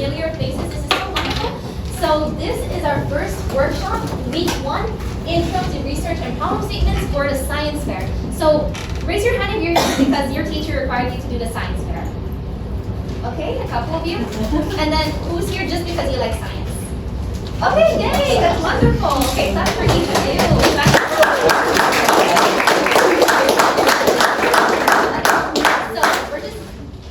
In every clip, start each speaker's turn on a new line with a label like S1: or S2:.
S1: familiar faces. This is so wonderful. So this is our first workshop, week 1, Intro to Research and Problem Statements for the Science Fair. So raise your hand if you're here because your teacher required you to do the Science Fair. Okay, a couple of you. And then who's here just because you like science? Okay, yay, that's wonderful. Okay, clap for each of you.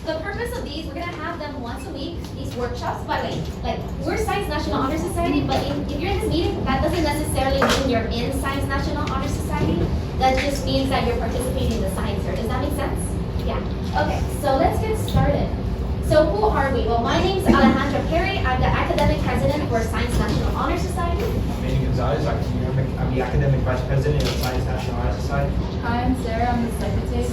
S1: The purpose of these, we're going to have them once a week, these workshops. By the way, like, we're Science National Honor Society, but if you're in this meeting, that doesn't necessarily mean you're in Science National Honor Society. That just means that you're participating in the science fair. Does that make sense? Yeah. Okay, so let's get started. So who are we? Well, my name's Alejandra Perry. I'm the academic president for Science National Honor Society.
S2: I'm Manny Gonzalez. I'm the academic vice president of Science National Honor Society.
S3: Hi, I'm Sarah. I'm the secretary of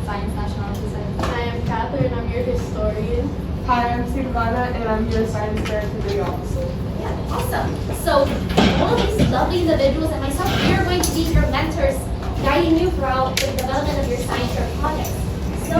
S3: Science National Honor Society.
S4: Hi, I'm Catherine. I'm your historian.
S5: Hi, I'm Silvana, and I'm your science fair committee officer.
S1: Yeah, awesome. So all of these lovely individuals and myself, we are going to be your mentors, guiding you throughout the development of your science fair projects. So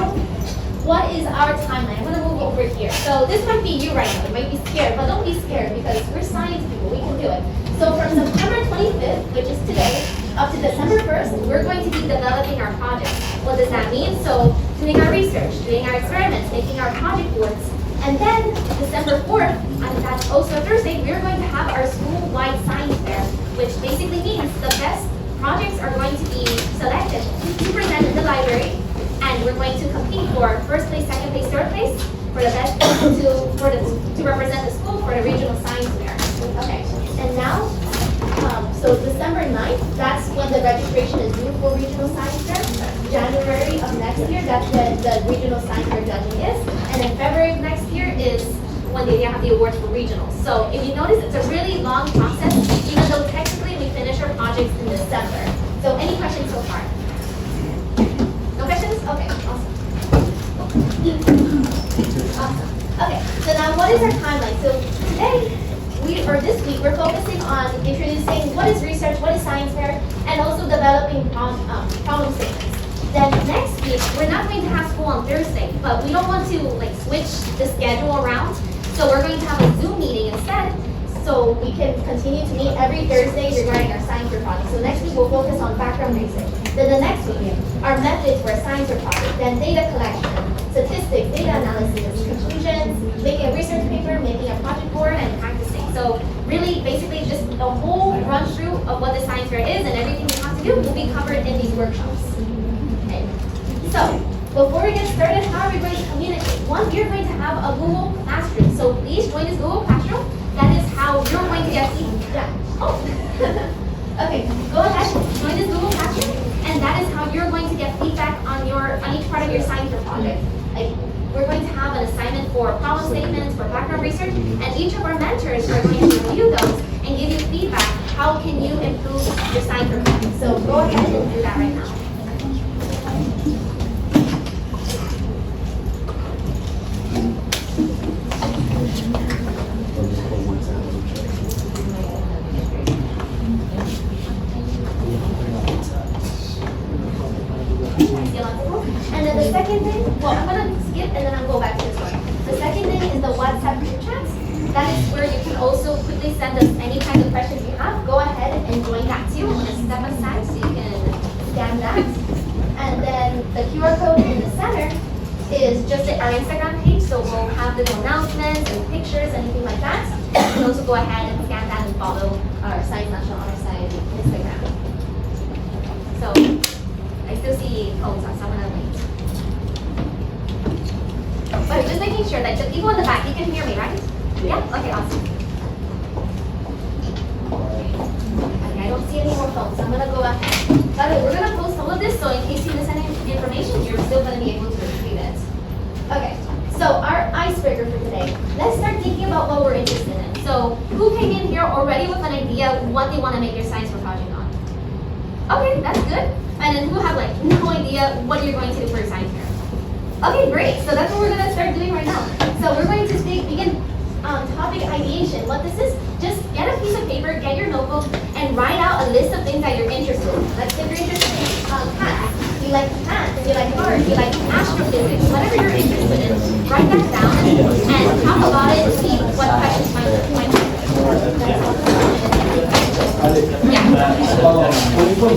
S1: what is our timeline? I'm going to move over here. So this might be you right now. You might be scared, but don't be scared because we're science people. We can do it. So from September 25th, which is today, up to December 1st, we're going to be developing our projects. What does that mean? So doing our research, doing our experiments, making our project boards. And then December 4th, and that's also Thursday, we're going to have our school-wide science fair, which basically means the best projects are going to be selected to present in the library. And we're going to compete for first place, second place, third place for the best to represent the school for the regional science fair. Okay, and now, so December 9th, that's when the registration is due for regional science fair. January of next year, that's when the regional science fair judging is. And then February of next year is when they have the awards for regionals. So if you notice, it's a really long process, even though technically we finish our projects in December. So any questions so far? No questions? Okay, awesome. Awesome. Okay, so now what is our timeline? So today, this week, we're focusing on introducing what is research, what is science fair, and also developing problem statements. Then next week, we're not going to have school on Thursday, but we don't want to like switch the schedule around. So we're going to have a Zoom meeting instead, so we can continue to meet every Thursday regarding our science fair project. So next week, we'll focus on background research. Then the next week, our methods for a science fair project, then data collection, statistics, data analysis, conclusions, making a research paper, making a project board, and practicing. So really, basically, just a whole run through of what the science fair is and everything you have to do will be covered in these workshops. Okay. So before we get started, how are we going to communicate? One, we're going to have a Google Classroom. So please join this Google Classroom. That is how you're going to get feedback. Oh. Okay, go ahead, join this Google Classroom, and that is how you're going to get feedback on each part of your science fair project. Like, we're going to have an assignment for problem statements, for background research, and each of our mentors are going to review those and give you feedback. How can you improve your science fair project? So go ahead and do that right now. And then the second thing, well, I'm going to skip and then I'll go back to this one. The second thing is the WhatsApp group chats. That is where you can also quickly send us any kind of questions you have. Go ahead and join that too. I'm going to step aside so you can scan that. And then the QR code in the center is just our Instagram page. So we'll have the announcements and pictures, anything like that. You can also go ahead and scan that and follow our Science National Honor Society Instagram. So I still see codes on some of the links. But just making sure that the people in the back, you can hear me, right? Yeah? Okay, awesome. Okay, I don't see any more phones, so I'm going to go ahead. By the way, we're going to post some of this, so in case you miss any information, you're still going to be able to retrieve it. Okay, so our icebreaker for today. Let's start thinking about what we're interested in. So who came in here already with an idea of what they want to make their science fair project on? Okay, that's good. And then who have like no idea what you're going to do for your science fair? Okay, great. So that's what we're going to start doing right now. So we're going to begin topic ideation. What this is, just get a piece of paper, get your notebook, and write out a list of things that you're interested in. Like if you're interested in cats, you like plants, you like art, you like astrophysics, whatever you're interested in, write that down and talk about it, see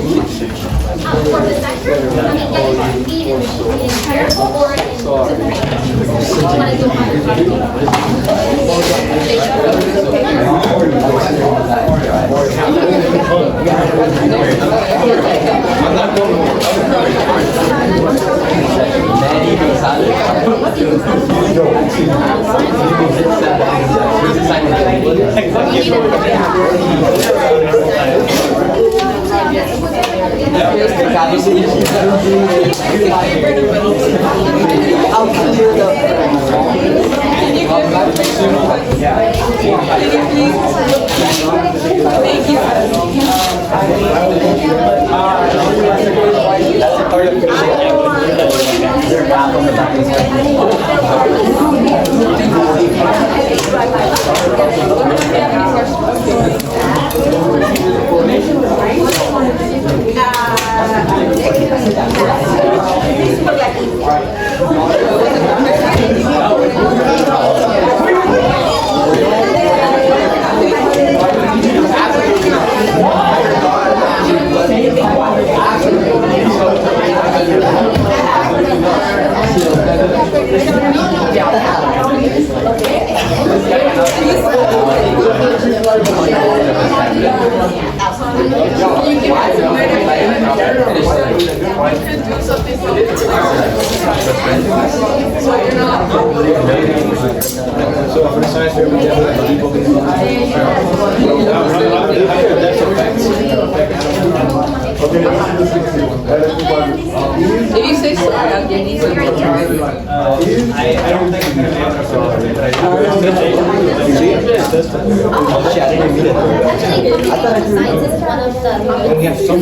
S1: For the center, I mean, yeah, you can be in here or in the want to do
S6: If you say sorry, I'll get you some.
S2: I don't think I'm gonna be able to fill it, but I
S1: Actually, science is one of the.
S2: we have so much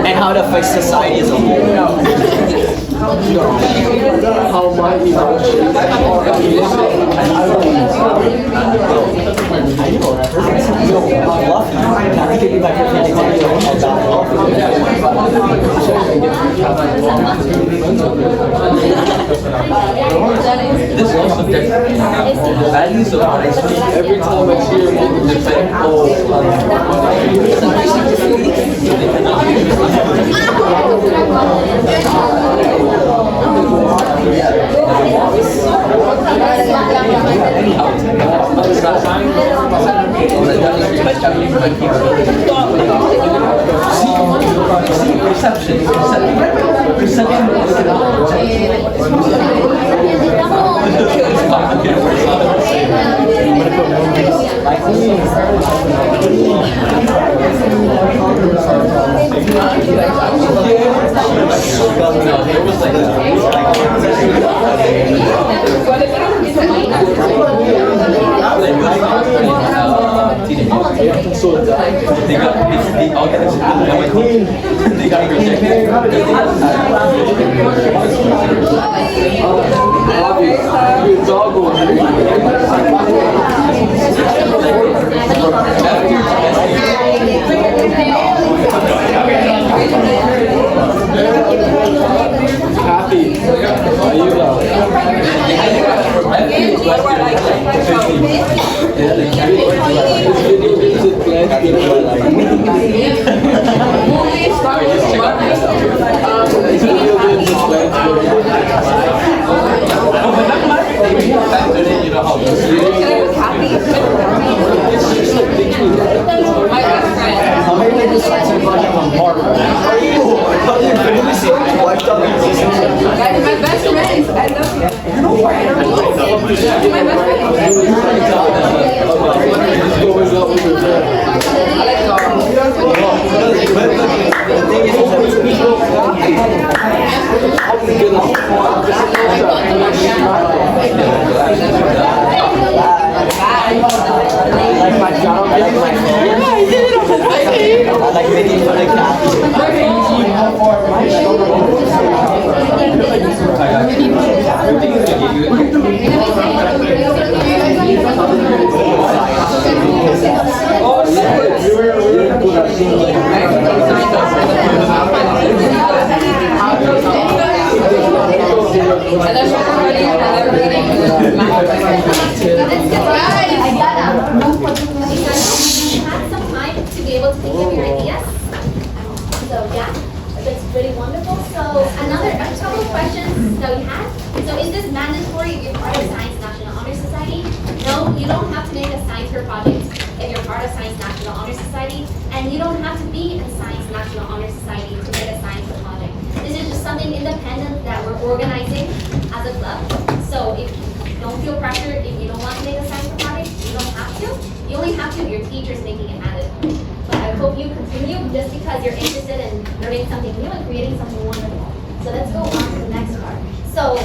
S7: and how it affects society as a whole.
S5: How might we
S6: This is also the values of what I speak.
S5: every time I hear
S6: There was like They got rejected.
S8: Happy. There you go.
S7: How many made the science fair project on Marvel? How do you finish it? Wiped out the system.
S5: Guys, my best friends, I love you. My best friends.
S7: Like my job, like my phone. I like making fun of
S1: Had some time to be able to think of your ideas. So yeah, that's really wonderful. So a couple of questions that we had. So is this mandatory if you're part of Science National Honor Society? No, you don't have to make a science fair project if you're part of Science National Honor Society, and you don't have to be in Science National Honor Society to make a science fair project. This is just something independent that we're organizing as a club. So if you don't feel pressure, if you don't want to make a science fair project, you don't have to. You only have to if your teacher's making it mandatory. But I hope you continue just because you're interested in learning something new and creating something wonderful. So let's go on to the next part. So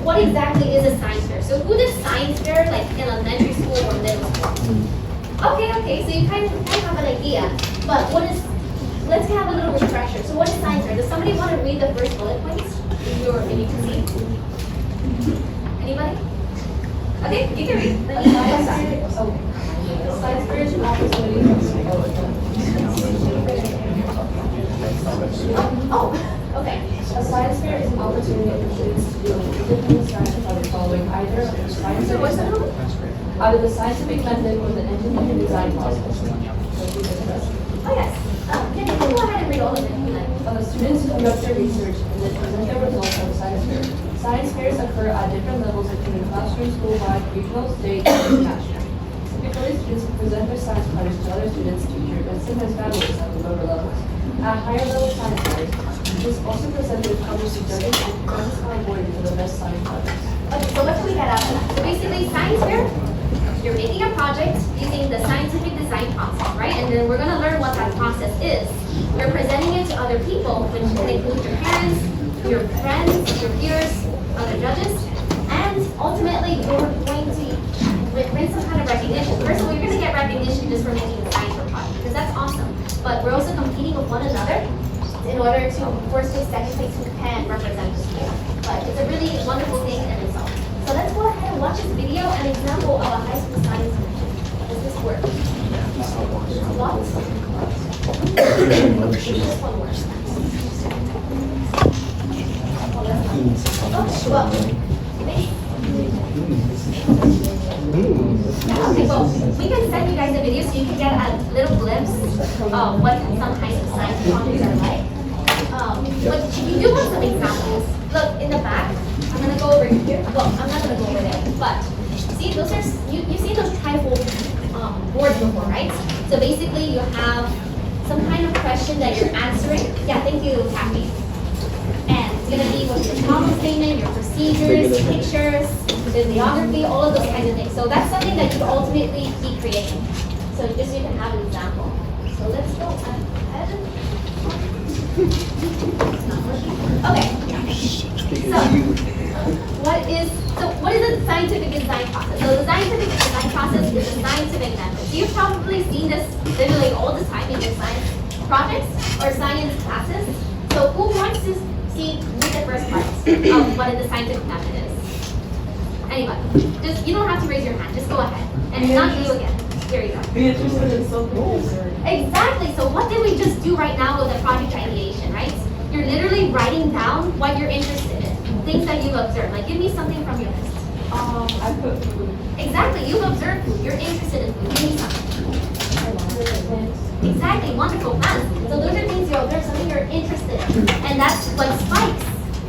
S1: what exactly is a science fair? So who does science fair like in elementary school or middle school? Okay, so you kind of have an idea. But let's have a little refresher. So what is science fair? Does somebody want to read the first bullet points? If you can see. Anybody? Okay, you can read. Then you can start.
S5: Science fair is an opportunity.
S1: Okay.
S5: A science fair is an opportunity for students to do independent science project following either of the science
S1: So what's that?
S5: either the scientific method or the engineering design process.
S1: Oh yes. Can you go ahead and read all of it? if you like?
S5: The students conduct their research and then present their results at a science fair. Science fairs occur at different levels, including classroom, school-wide, regional, state, and national. Typically, students present their science projects to other students, teachers, and sometimes families at the lower levels. At higher level science fairs, students also present their projects to judges and judges are awarded for the best science projects.
S1: Okay, so what can we get out of that? So basically, science fair, you're making a project using the scientific design process, right? And then we're going to learn what that process is. You're presenting it to other people, which can include your parents, your friends, your peers, other judges, and ultimately you're going to bring some kind of recognition. First of all, you're going to get recognition just for making the science fair project, because that's awesome. But we're also competing with one another in order to first place, second place, who can represent the school. But it's a really wonderful thing in itself. So let's go ahead and watch this video, an example of a high school science mission. Does this work? What? This one works. Oh, well, maybe. Yeah, okay, well, we can send you guys a video so you can get a little glimpse of what some high school science projects are like. But you do want some examples. Look, in the back, I'm going to go over here. Well, I'm not going to go over there, but see, those are, you've seen those trifold boards before, right? So basically, you have some kind of question that you're answering. Yeah, thank you, Kathy. And it's going to be with your problem statement, your procedures, pictures, bibliography, all of those kinds of things. So that's something that you ultimately be creating. So just so you can have an example. So let's go ahead. It's not working. Okay. So what is the scientific design process? So the scientific design process is a scientific method. So you've probably seen this literally all the time in your science projects. or science classes. So who wants to read the first part of what the scientific method is? Anybody? Just, you don't have to raise your hand, just go ahead. And it's not you again. Here you go. Exactly, so what did we just do right now with the project ideation, right? You're literally writing down what you're interested in, things that you've observed. Like, give me something from your list.
S5: I put food.
S1: Exactly, you've observed food, you're interested in food, give me something. Exactly, wonderful, plants. So those are things you observe, something you're interested in. And that's what spikes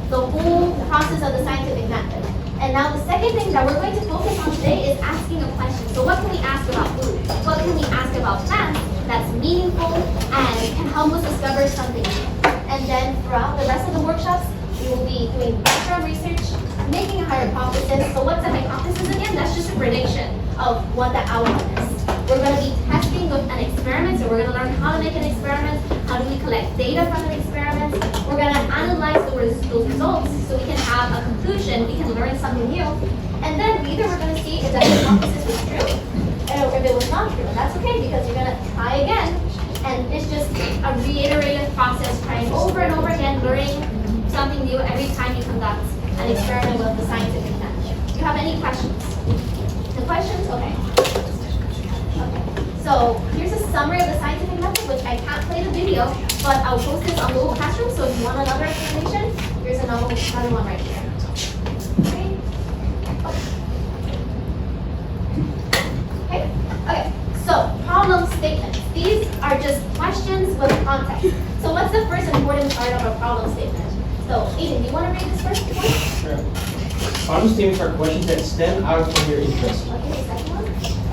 S1: the whole process of the scientific method. And now the second thing that we're going to focus on today is asking a question. So what can we ask about food? What can we ask about plants that's meaningful and can help us discover something new? And then throughout the rest of the workshops, we will be doing background research, making a hypothesis. So what's a hypothesis again? That's just a prediction of what the outcome is. We're going to be testing with an experiment, so we're going to learn how to make an experiment, how do we collect data from an experiment. We're going to analyze those results so we can have a conclusion, we can learn something new. And then either we're going to see if that hypothesis was true, or if it was not true. And that's okay because you're going to try again. And it's just a reiterative process, trying over and over again, learning something new every time you conduct an experiment with the scientific method. Do you have any questions? The questions? Okay. So here's a summary of the scientific method, which I can't play the video, but I'll post this on Google Classroom. So if you want another explanation, here's another one right here. Okay. Okay. Okay. So problem statements. These are just questions with context. So what's the first important part of a problem statement? So Aiden, do you want to read this first one?
S2: Sure. Problem statements are questions that stem out from your interest.
S1: Okay, the second one.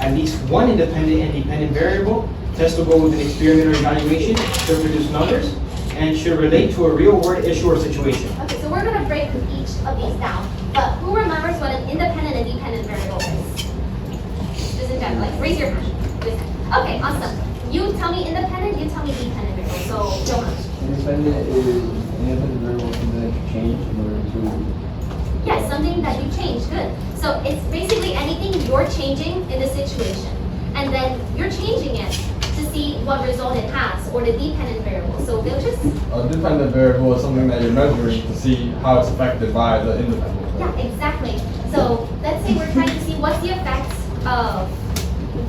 S2: At least one independent and dependent variable, testable with an experiment or evaluation, should produce numbers, and should relate to a real-world issue or situation.
S1: Okay, so we're going to break each of these down. But who remembers what an independent and dependent variable is? Just in general, like raise your hand. Okay, awesome. You tell me independent, you tell me dependent variable. So, Jonah.
S8: Independent is independent variable something that you change in order to.
S1: Yes, something that you change. Good. So it's basically anything you're changing in the situation. And then you're changing it to see what result it has, or the dependent variable. So they'll just.
S8: A dependent variable is something that you're measuring to see how it's affected by the independent variable.
S1: Yeah, exactly. So let's say we're trying to see what's the effect of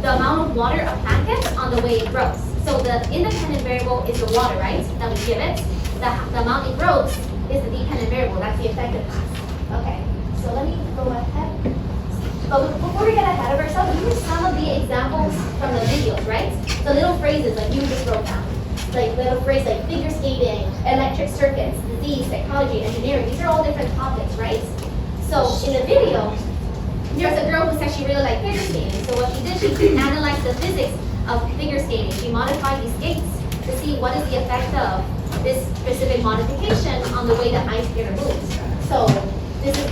S1: the amount of water a plant gets on the way it grows. So the independent variable is the water, right, that we give it. The amount it grows is the dependent variable. That's the effect it has. Okay, so let me go ahead. But before we get ahead of ourselves, here's some of the examples from the videos, right? The little phrases like you just wrote down. Like little phrases like figure skating, electric circuits, disease, psychology, engineering. These are all different topics, right? So in the video, there's a girl who said she really liked figure skating. So what she did, she analyzed the physics of figure skating. She modified these skates to see what is the effect of this specific modification on the way the ice skater moves. So this is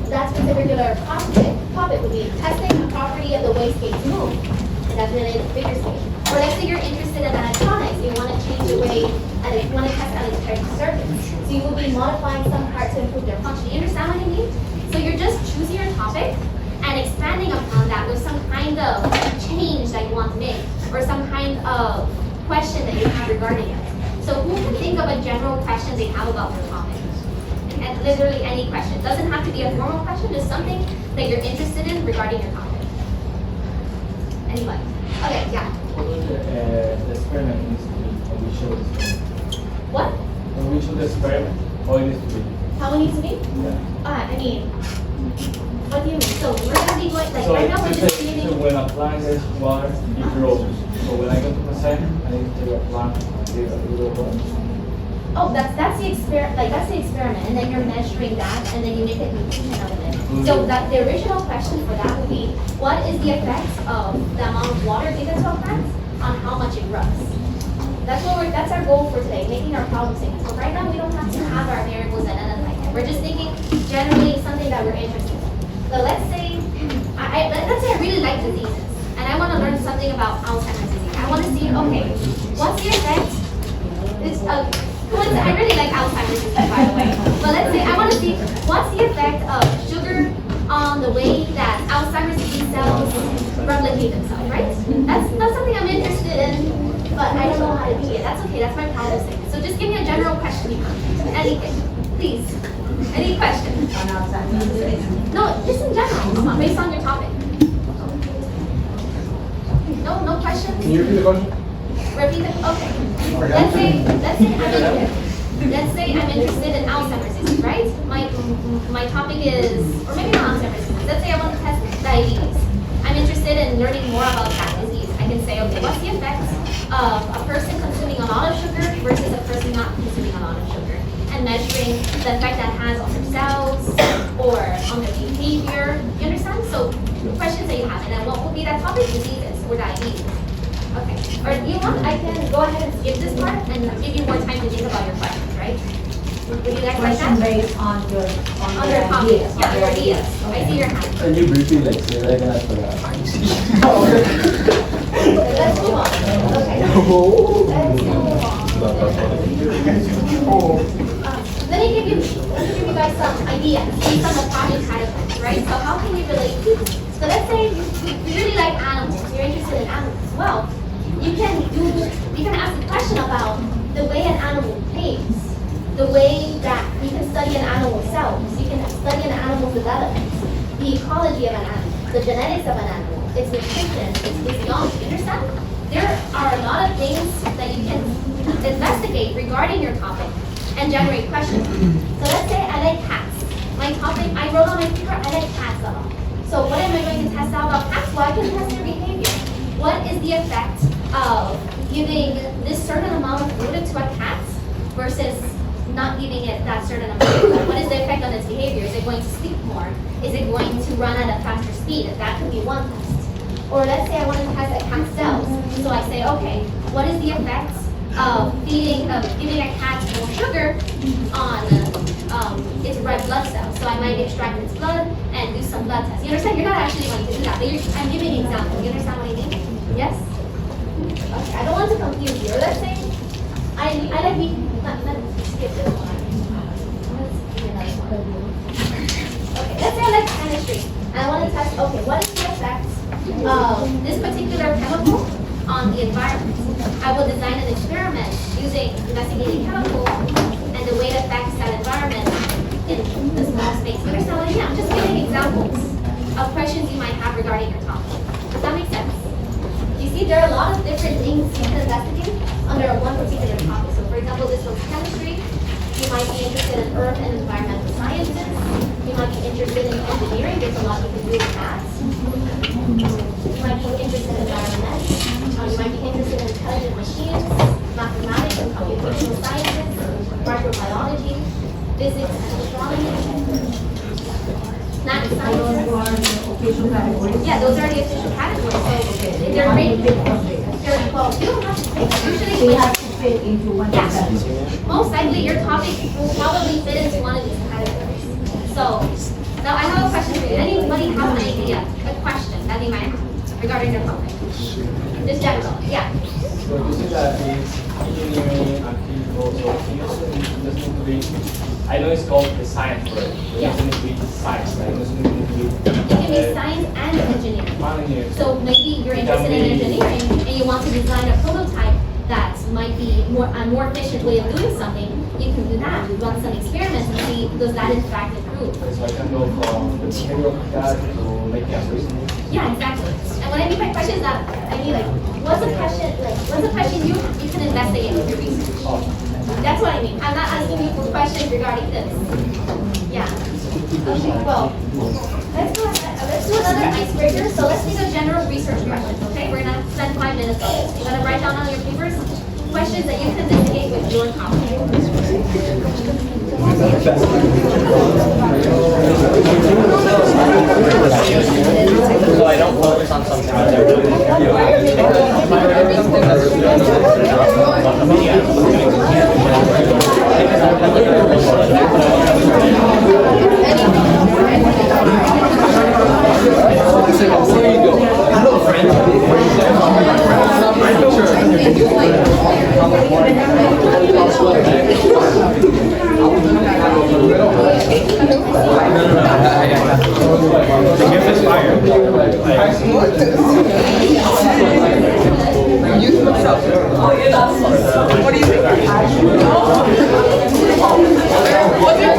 S1: that particular topic would be testing a property of the way skates move. And that's related to figure skating. Or let's say you're interested in electronics, you want to change the way, and you want to test electric circuits. So you will be modifying some parts to improve their function. You understand what I mean? So you're just choosing your topic and expanding upon that with some kind of change that you want to make, or some kind of question that you have regarding it. So who can think of a general question they have about their topic? And literally any question. It doesn't have to be a formal question, just something that you're interested in regarding your topic. Anybody? Okay, yeah.
S8: The experiment needs to be when we show the experiment.
S1: What?
S8: When we show the experiment, how it needs to be.
S1: How it needs to be?
S8: Yeah.
S1: I mean, what do you mean? So we're gonna be going, like
S8: So
S1: right now we're
S8: let's
S1: just
S8: say
S1: beginning.
S8: when a plant gets water, it grows. So when I go to present, I need to take a plant and give it a little water.
S1: Oh, that's the experiment. Like that's the experiment, and then you're measuring that, and then you make a conclusion out of it. So that the original question for that would be, what is the effect of the amount of water given to a plant on how much it grows? That's our goal for today, making our problem statements. So right now we don't have to have our variables identified yet. We're just thinking generally something that we're interested in. So let's say I really like diseases, and I want to learn something about Alzheimer's disease. I want to see, okay, what's the effect? I really like Alzheimer's disease, by the way. But let's say I want to see what's the effect of sugar on the way that Alzheimer's disease cells replicate themselves, right? That's something I'm interested in. but I don't know how to do it. That's okay, that's my problem statement. So just give me a general question. Anything, please. Any question? No, just in general, based on your topic. No questions?
S8: Can you repeat the question?
S1: Repeat it, okay. Let's say I'm interested in Alzheimer's disease, right? My topic is, or maybe not Alzheimer's disease. Let's say I want to test diabetes. I'm interested in learning more about that disease. I can say, okay, what's the effect of a person consuming a lot of sugar versus a person not consuming a lot of sugar? And measuring the effect that has on their cells or on their behavior. You understand? So questions that you have, and then what would be that topic? Diseases or diabetes. Okay. Or do you want? I can go ahead and skip this part and give you more time to think about your questions, right? Would you guys like that?
S9: Based on your
S1: topic. Yeah, your ideas. I see your hand.
S6: Can you briefly like say that again? I forgot.
S1: Let's move on. Okay. Let's move on. Let me give you guys some ideas based on the project categories, right? So how can we relate to this? So let's say you really like animals, you're interested in animals. Well, you can ask a question about the way an animal behaves, the way that you can study an animal's cells, you can study an animal's development, the ecology of an animal, the genetics of an animal, its nutrition, its physiology. You understand? There are a lot of things that you can investigate regarding your topic and generate questions. So let's say I like cats. My topic, I wrote on my paper, I like cats a lot. So what am I going to test out about cats? Well, I can test their behavior. What is the effect of giving this certain amount of food to a cat versus not giving it that certain amount of food? What is the effect on its behavior? Is it going to sleep more? Is it going to run at a faster speed? That could be one test. Or let's say I want to test a cat's cells. So I say, okay, what is the effect of giving a cat more sugar on its red blood cells? So I might extract its blood and do some blood tests. You understand? You're not actually going to do that, but I'm giving an example. You understand what I mean? Yes? Okay, I don't want to confuse you. Or let's say I like let's skip this one. Let's do another one. Okay, let's say I like chemistry and I want to test, okay, what is the effect of this particular chemical on the environment? I will design an experiment using investigating chemicals and the way it affects that environment in the small space. You understand what I mean? I'm just giving examples of questions you might have regarding your topic. Does that make sense? You see, there are a lot of different things you can investigate under one particular topic. So for example, this one's chemistry. You might be interested in earth and environmental sciences. You might be interested in engineering. There's a lot you can do with that. You might be interested in environment. You might be interested in intelligent machines, mathematics and computational sciences, microbiology, physics and astronomy, math sciences. Yeah, those are the official categories. So they're great. Well, you don't have to pick. Usually
S9: We have to fit into one
S1: Yeah.
S9: category.
S1: Most likely your topic will probably fit into one of these categories. So now I have a question for you. Anybody have an idea, a question that they might have regarding their topic? Just general, yeah.
S8: So you say that it's engineering and physical, so it doesn't need to be, I know it's called the science for it, but it
S1: Yeah.
S8: doesn't need to be science, like it doesn't need to be.
S1: It can be science and engineering.
S8: Engineering.
S1: So maybe you're interested in engineering and you want to design a prototype that might be a more efficient way of doing something. You can do that. Run some experiments and see does that in fact improve.
S8: So I can go from the behavior of cat to making a reasoning.
S1: Yeah, exactly. And what I mean by question is that I mean what's a question you can investigate with your research.
S8: Oh.
S1: That's what I mean. I'm not asking you for questions regarding this. Yeah. Okay, well, let's go ahead. Let's do another icebreaker. So let's take a general research question, okay? We're gonna spend 5 minutes on this. You're gonna write down on your papers questions that you can investigate with your topic.
S6: So I don't focus on something.
S2: The gift is fire.
S5: What do you think? What's your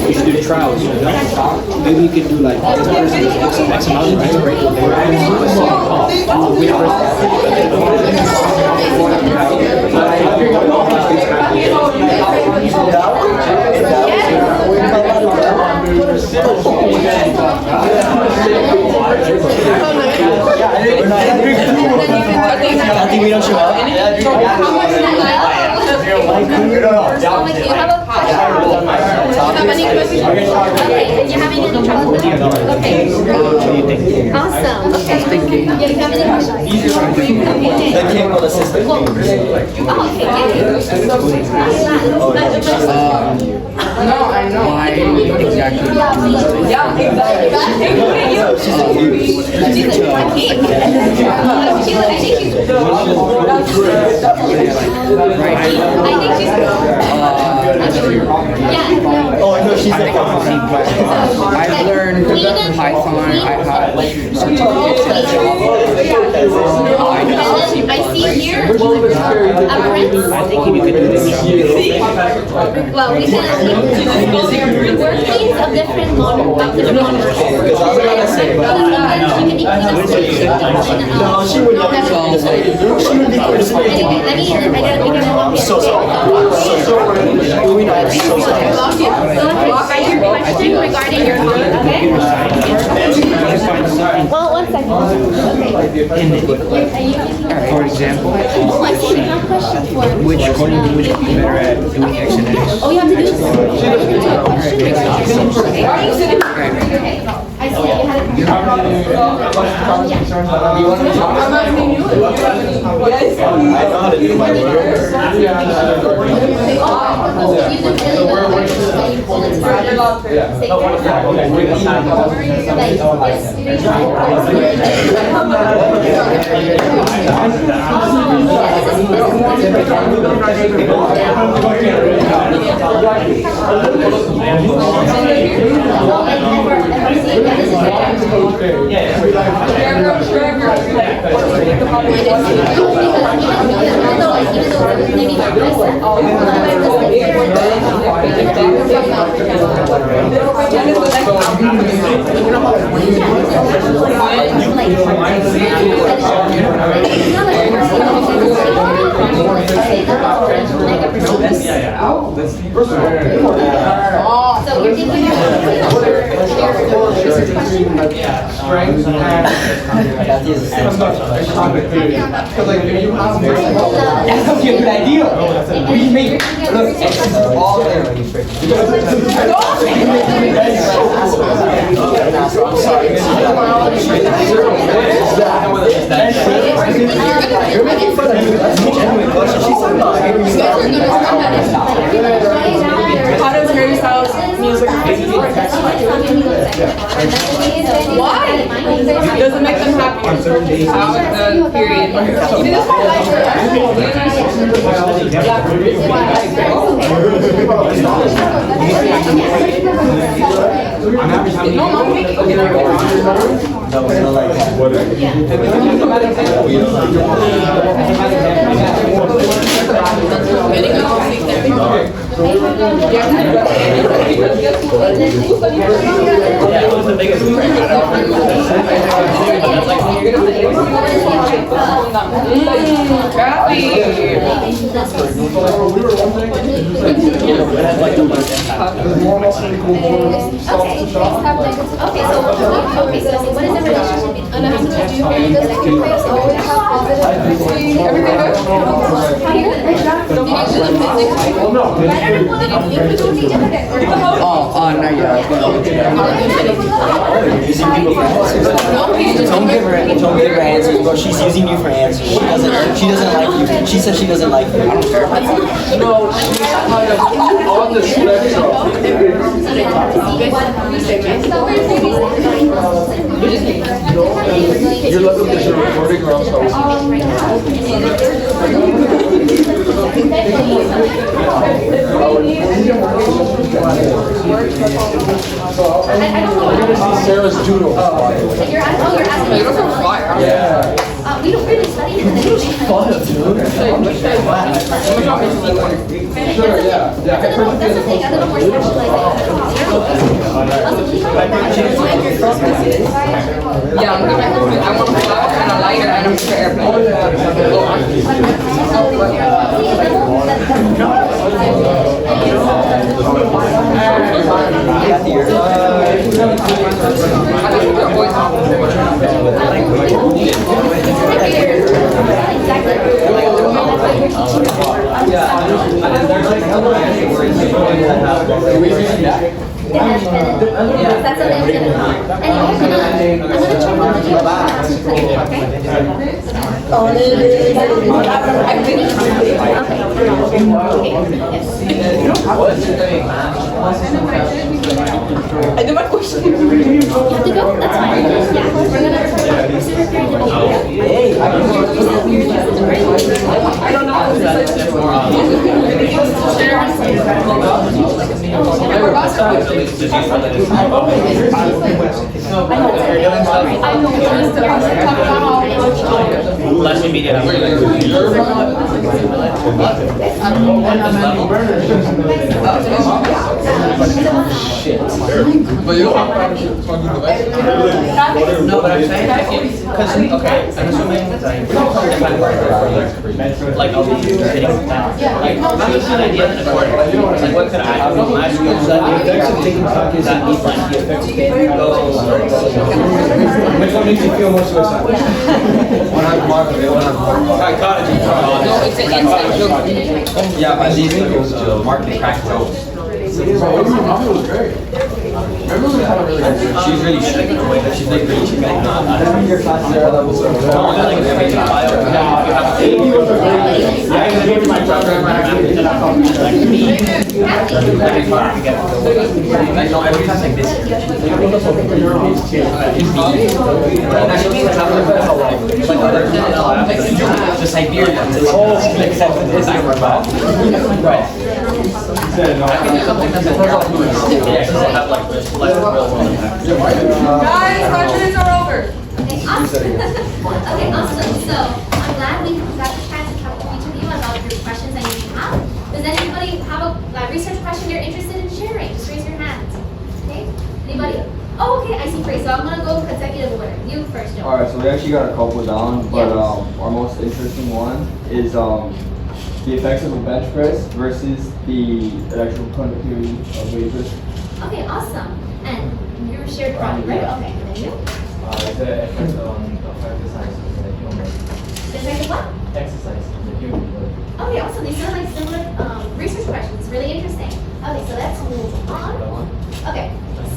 S2: We should do trials, you know? Maybe we could do like this person is X amount,
S7: I think we don't show up.
S1: How many questions? Okay, you're having any trouble? Okay. Awesome. Okay. Yeah, you have any questions?
S7: That came with assistant.
S1: Oh, okay, yeah.
S5: No, I know.
S6: Why exactly?
S5: Yeah,
S7: Oh, I know she's like
S6: I've learned Python, I have certificates in Java.
S1: I see here a prince.
S2: I think we could do this.
S1: Well, we can workings of different numbers.
S7: Because I was gonna say, but no, she would never. She would be participating. I'm so sorry. So sorry. We know I'm so sorry.
S1: I think regarding your okay? Well, one second.
S2: For example, which according to which would be better at doing X and X.
S1: Oh, you have to do this? Okay. I see you had a
S7: I know how to do my work.
S1: So you're thinking
S2: Strengths That's a good idea. We made it. Look, X is all there.
S7: You're making fun of me. That's a genuine question. She's talking about every
S5: How does Harry Styles music Why? Does it make them happy? How period. See, this is my life. No, I'm making.
S7: That was not like
S1: Okay, so what is the relationship between
S4: And it has to do with this place always have positive energy. Everything good?
S1: how you're gonna measure?
S4: Did you do the physics?
S7: Not yet. Using people for answers. Don't give her answers, bro. She's using you for answers. She doesn't like you. She said she doesn't like you. I don't care.
S10: No, she's kind of on the spectrum. You're lucky because you're recording or else I We're gonna see Sarah's judo.
S1: You're asking.
S3: You're so fire.
S10: Yeah.
S1: We don't really study it.
S10: Sure, yeah.
S1: That's the thing, a little more specialized.
S3: Yeah, I'm gonna I want to fly and a lighter and I'm for airplane.
S1: That's something that's gonna come. And I'm gonna check on the
S3: I do my question.
S1: You have to go? That's fine. Yeah, we're gonna pursue your period.
S3: I don't know.
S6: Last media.
S10: But you don't have to
S6: No, but I'm saying, because, okay, I'm assuming that like, I'll be sitting down. Like, I'm just an idea in the court. Like, what could I do with my skill set?
S2: The effects of taking Takis and eat like the effects of taking Which one makes you feel more suicidal? Psychology.
S3: No, it's an inside joke.
S6: Yeah, but these people's market crack jokes.
S10: Remember was great. Remember we had a really good
S6: She's really strict in the way that she's like really cheap. Like, not.
S10: Your class there that was so good.
S6: No, like every bio. You have to my program. Like me. Every class you get. Like no, every class like this. Like other the Siberian. Except for this, I work about. Right. I think there's something that's important. Yeah, because they have like this real world impact.
S3: Guys, 5 minutes are over.
S1: Okay, awesome. Okay, awesome. So I'm glad we got the chance to talk to each of you about your questions that you have. Does anybody have a research question you're interested in sharing? Just raise your hand. Okay? Anybody? Oh, okay, I see three. So I'm gonna go consecutive order. You first, Joe.
S11: Alright, so we actually got a couple down, but our most interesting one is the effects of a bench press versus the electrical conductivity of wafers.
S1: Okay, awesome. And you shared product, right? Okay, and then you?
S8: The effect on exercise in the human.
S1: The second one?
S8: Exercise in the human body.
S1: Okay, awesome. These are like similar research questions. Really interesting. Okay, so let's move on. Okay,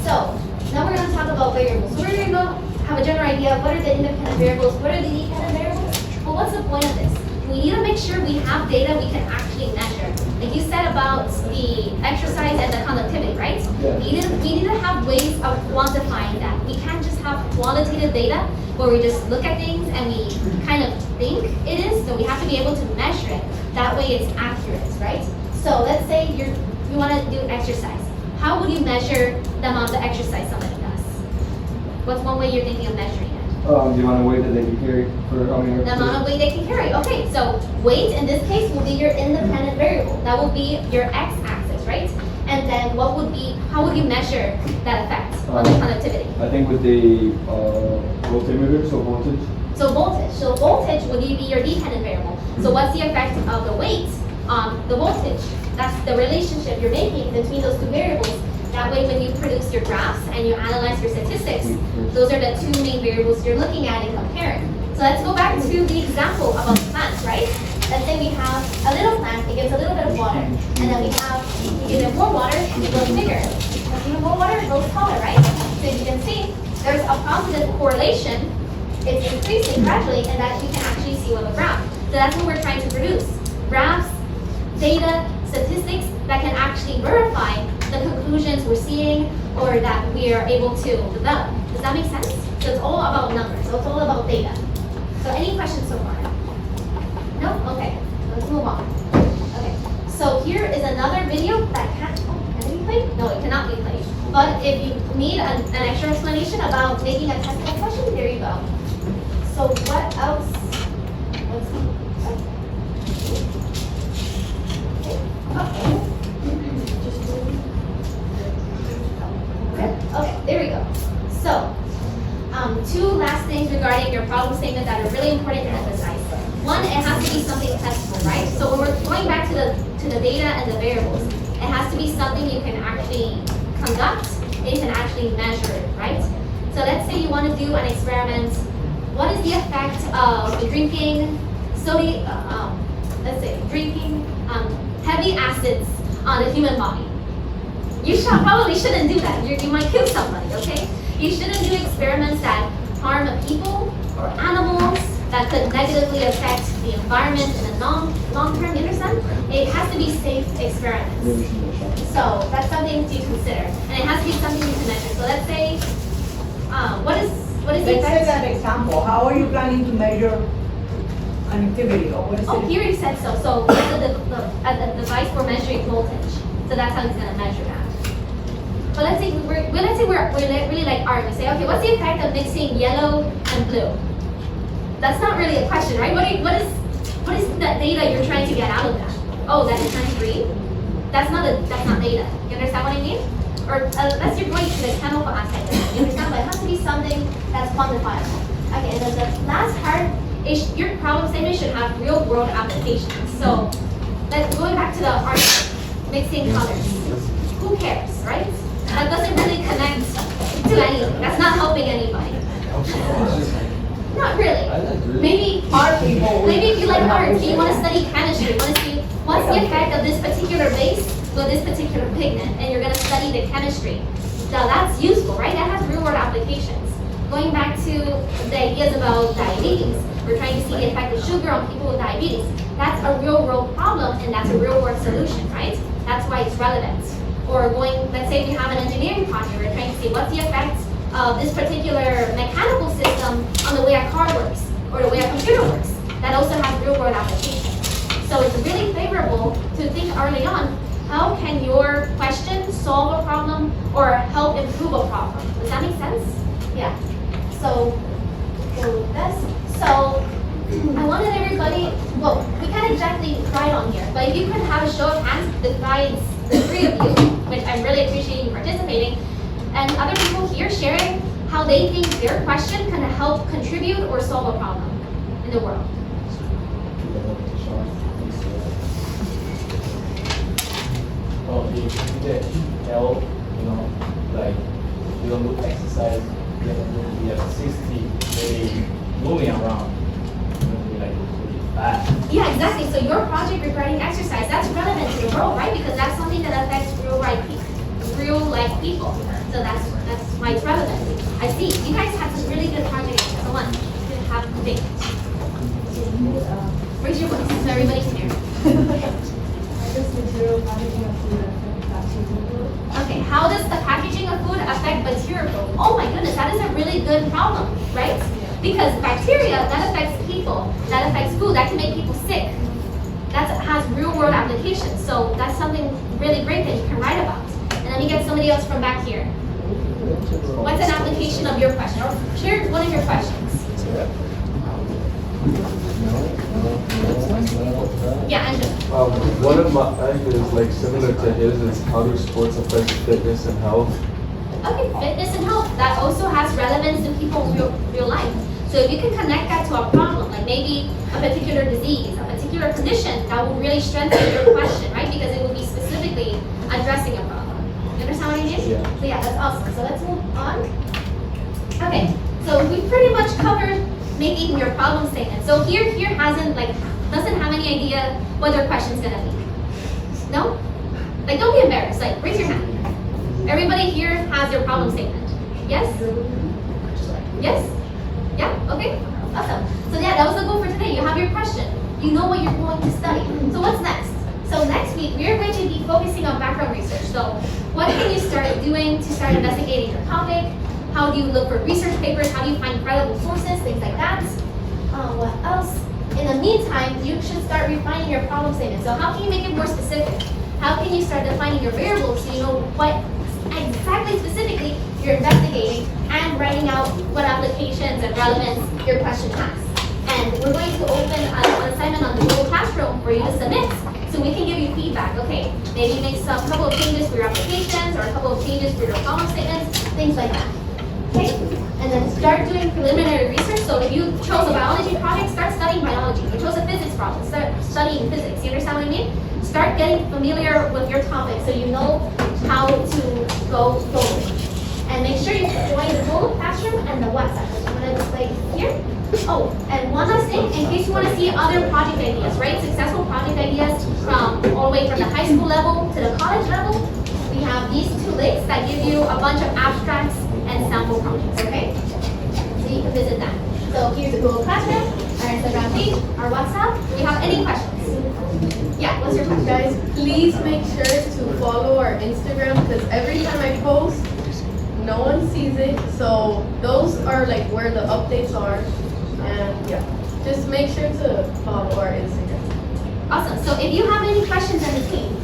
S1: so now we're going to talk about variables. So we're going to have a general idea of what are the independent variables, what are the dependent variables. Well, what's the point of this? We need to make sure we have data we can actually measure. Like you said about the exercise and the conductivity, right?
S11: Yeah.
S1: We need to have ways of quantifying that. We can't just have qualitative data where we just look at things and we kind of think it is, so we have to be able to measure it. That way it's accurate, right? So let's say you want to do exercise. How would you measure the amount of exercise somebody does? What's one way you're thinking of measuring it?
S11: The amount of weight that they can carry for how many
S1: The amount of weight they can carry. Okay, so weight in this case will be your independent variable. That will be your x-axis, right? And then how would you measure that effect on the conductivity?
S11: I think with the voltmeter, so voltage,
S1: So voltage. So voltage would be your dependent variable. So what's the effect of the weight on the voltage? That's the relationship you're making between those two variables. That way, when you produce your graphs and you analyze your statistics, those are the two main variables you're looking at and comparing. So let's go back to the example about plants, right? Let's say we have a little plant, it gives a little bit of water, and then we give it more water, it grows bigger. Even more water, it grows taller, right? So you can see, there's a positive correlation. It's increasing gradually, and that you can actually see with a graph. So that's what we're trying to produce. Graphs, data, statistics that can actually verify the conclusions we're seeing or that we are able to develop. Does that make sense? So it's all about numbers. So it's all about data. So any questions so far? No? Okay. Let's move on. Okay. So here is another video that can it be played? No, it cannot be played. But if you need an extra explanation about making a testable question, there you go. So what else? Let's see. Okay, there we go. So, two last things regarding your problem statement that are really important to emphasize. One, it has to be something testable, right? So when we're going back to the data and the variables, it has to be something you can actually conduct, and you can actually measure it, right? So let's say you want to do an experiment. What is the effect of drinking heavy acids on the human body? You probably shouldn't do that. You might kill somebody, okay? You shouldn't do experiments that harm people or animals that could negatively affect the environment in the long term, you understand? It has to be safe experiments. So that's something to consider. And it has to be something you can measure. So let's say, what is the
S9: Let's say
S1: effect?
S9: that example. How are you planning to measure an activity or what is
S1: Oh,
S9: it?
S1: here it said so. So the device for measuring voltage. So that's how it's gonna measure that. But let's say we're really like art. We say, okay, what's the effect of mixing yellow and blue? That's not really a question, right? What is the data you're trying to get out of that? Oh, that it turns green? That's not data. You understand what I mean? Or unless you're going to the chemical aspect of it, you understand? But it has to be something that's quantifiable. Okay, and then the last part is your problem statement should have real world applications. So going back to the art, mixing colors. Who cares, right? That doesn't really connect to anything. That's not helping anybody. Not really. Maybe if you like art, you want to study chemistry, you want to see what's the effect of this particular base with this particular pigment, and you're going to study the chemistry. Now that's useful, right? That has real world applications. Going back to the ideas about diabetes, we're trying to see the effect of sugar on people with diabetes. That's a real world problem, and that's a real world solution, right? That's why it's relevant. Or let's say we have an engineering project, we're trying to see what's the effect of this particular mechanical system on the way a car works, or the way a computer works. That also has real world applications. So it's really favorable to think early on, how can your question solve a problem or help improve a problem? Does that make sense? Yeah. So, So, I wanted everybody, well, we can't exactly write on here, but if you could have a show of hands besides the three of you, which I really appreciate you participating, and other people here sharing how they think their question can help contribute or solve a problem in the world.
S8: Oh, if they help, like, you don't do exercise, you have 60 days moving around. It's going to be like really bad.
S1: Yeah, exactly. So your project regarding exercise, that's relevant to the world, right? Because that's something that affects real life people. So that's why it's relevant. I see. You guys had some really good projects. So much. You have big. Raise your voice so everybody's here. Okay, how does the packaging of food affect bacterial? Oh my goodness, that is a really good problem, right? Because bacteria, that affects people, that affects food, that can make people sick. That has real world applications. So that's something really great that you can write about. And let me get somebody else from back here. What's an application of your question? Or share one of your questions. Yeah, Angela.
S12: One of my ideas, like similar to his, is how do sports affect fitness and health?
S1: Okay, fitness and health. That also has relevance in people's real life. So if you can connect that to a problem, like maybe a particular disease, a particular condition, that will really strengthen your question, right? Because it will be specifically addressing a problem. You understand what I mean?
S12: Yeah.
S1: So yeah, that's awesome. So let's move on. Okay, so we pretty much covered making your problem statement. So here doesn't have any idea what their question's gonna be. No? Like, don't be embarrassed. Like, raise your hand. Everybody here has their problem statement. Yes? Yes? Yeah? Okay? Awesome. So yeah, that was the goal for today. You have your question. You know what you're going to study. So what's next? So next week, we're going to be focusing on background research. So what can you start doing to start investigating your topic? How do you look for research papers? How do you find credible sources? Things like that. What else? In the meantime, you should start refining your problem statement. So how can you make it more specific? How can you start defining your variables so you know what exactly specifically you're investigating and writing out what applications and relevance your question has. And we're going to open an assignment on the Google Classroom for you to submit so we can give you feedback. Okay, maybe make some couple of changes for your applications or a couple of changes for your problem statements, things like that. Okay, and then start doing preliminary research. So if you chose a biology project, start studying biology. If you chose a physics project, start studying physics. You understand what I mean? Start getting familiar with your topic so you know how to go forward. And make sure you join the Google Classroom and the WhatsApp, which I'm going to display here. Oh, and one last thing, in case you want to see other project ideas, right? Successful project ideas from all the way from the high school level to the college level. We have these two links that give you a bunch of abstracts and sample projects, okay? So you can visit that. So here's the Google Classroom, our Instagram page, our WhatsApp. Do you have any questions? Yeah, what's your question?
S4: Guys, please make sure to follow our Instagram because every time I post, no one sees it. So those are like where the updates are. And yeah, just make sure to follow our Instagram.
S1: Awesome. So if you have any questions in the team,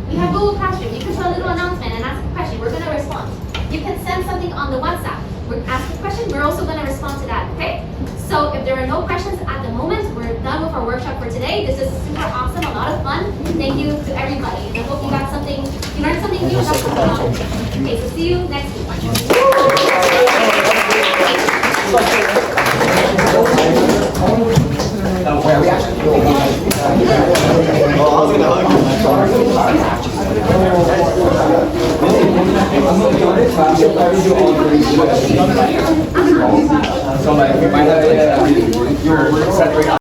S1: we have Google Classroom. You can put a little announcement and ask a question. We're going to respond. You can send something on the WhatsApp. Ask a question. We're also going to respond to that. Okay? So if there are no questions at the moment, we're done with our workshop for today. This is super awesome, a lot of fun. Thank you to everybody. And I hope you got something, you learned something new. Got something out. Okay, so see you next week.
S11: So like, we might have